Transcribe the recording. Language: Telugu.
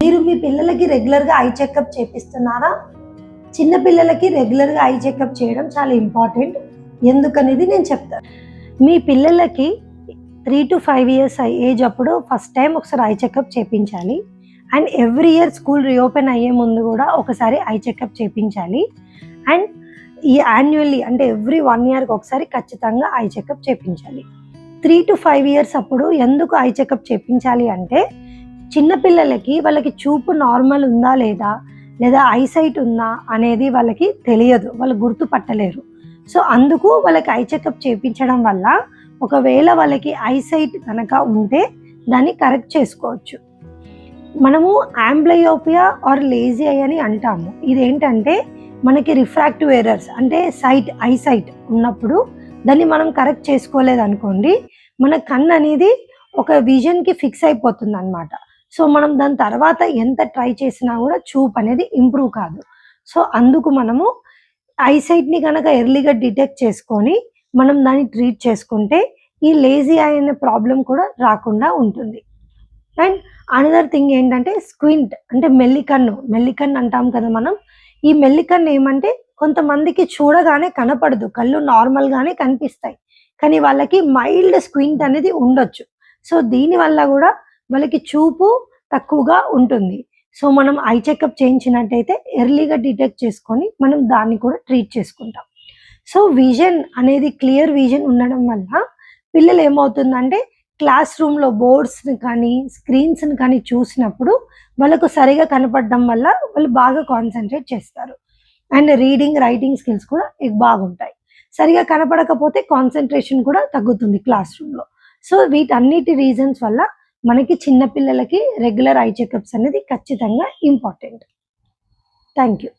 మీరు మీ పిల్లలకి రెగ్యులర్గా ఐ చెకప్ చేపిస్తున్నారా? చిన్న పిల్లలకి రెగ్యులర్గా ఐ చెకప్ చేయడం చాలా ఇంపార్టెంట్. ఎందుకనేది నేను చెప్తాను. మీ పిల్లలకి 3 to 5 ఇయర్స్ ఏజ్ అప్పుడు ఫస్ట్ టైం ఒకసారి ఐ చెకప్ చేయించాలి. And every year school reopen అయ్యే ముందు కూడా ఒకసారి ఐ చెకప్ చేయించాలి. అండ్ ఈ యాన్యువల్లీ అంటే ఎవ్రీ 1 ఇయర్కి ఒకసారి ఖచ్చితంగా ఐ చెకప్ చేయించాలి. 3 to 5 ఇయర్స్ అప్పుడు ఎందుకు ఐ చెకప్ చేయించాలి అంటే, చిన్నపిల్లలకి వాళ్ళకి చూపు నార్మల్ ఉందా లేదా ఐసైట్ ఉందా అనేది వాళ్ళకి తెలియదు, వాళ్ళు గుర్తుపట్టలేరు. సో అందుకు వాళ్ళకి ఐ చెకప్ చేయించడం వల్ల ఒకవేళ వాళ్ళకి ఐసైట్ కనుక ఉంటే దాన్ని కరెక్ట్ చేసుకోవచ్చు. మనము ఆంబ్లయోపియా ఆర్ లేజీ ఐ అని అంటాము. ఇదేంటంటే మనకి రిఫ్రాక్టివ్ ఎర్రర్స్ అంటే ఐసైట్ ఉన్నప్పుడు దాన్ని మనం కరెక్ట్ చేసుకోలేదు అనుకోండి, మన కన్ను అనేది ఒక విజన్కి ఫిక్స్ అయిపోతుంది అనమాట. సో మనం దాని తర్వాత ఎంత ట్రై చేసినా కూడా చూపు అనేది ఇంప్రూవ్ కాదు. సో అందుకు మనము ఐసైట్ని కనుక ఎర్లీగా డిటెక్ట్ చేసుకొని మనం దాన్ని ట్రీట్ చేసుకుంటే ఈ లేజీ ఐ అనే ప్రాబ్లం కూడా రాకుండా ఉంటుంది. అండ్ అనదర్ థింగ్ ఏంటంటే స్క్వింట్ అంటే మెల్లికన్ను అంటాం కదా మనం. ఈ మెల్లికన్ను ఏమంటే కొంతమందికి చూడగానే కనపడదు, కళ్ళు నార్మల్గానే కనిపిస్తాయి, కానీ వాళ్ళకి మైల్డ్ స్క్వింట్ అనేది ఉండొచ్చు. సో దీనివల్ల కూడా వాళ్ళకి చూపు తక్కువగా ఉంటుంది. సో మనం ఐ చెకప్ చేయించినట్టయితే ఎర్లీగా డిటెక్ట్ చేసుకొని మనం దాన్ని కూడా ట్రీట్ చేసుకుంటాం. సో విజన్ అనేది క్లియర్ విజన్ ఉండడం వల్ల పిల్లలు ఏమవుతుందంటే క్లాస్ రూమ్లో బోర్డ్స్ని కానీ స్క్రీన్స్ని కానీ చూసినప్పుడు వాళ్ళకు సరిగా కనపడడం వల్ల వాళ్ళు బాగా కాన్సన్ట్రేట్ చేస్తారు. అండ్ రీడింగ్ రైటింగ్ స్కిల్స్ కూడా బాగుంటాయి. సరిగా కనపడకపోతే కాన్సన్ట్రేషన్ కూడా తగ్గుతుంది క్లాస్ రూమ్లో. సో వీటన్నిటి రీజన్స్ వల్ల మనకి చిన్నపిల్లలకి రెగ్యులర్ ఐ చెకప్స్ అనేది ఖచ్చితంగా ఇంపార్టెంట్. Thank you.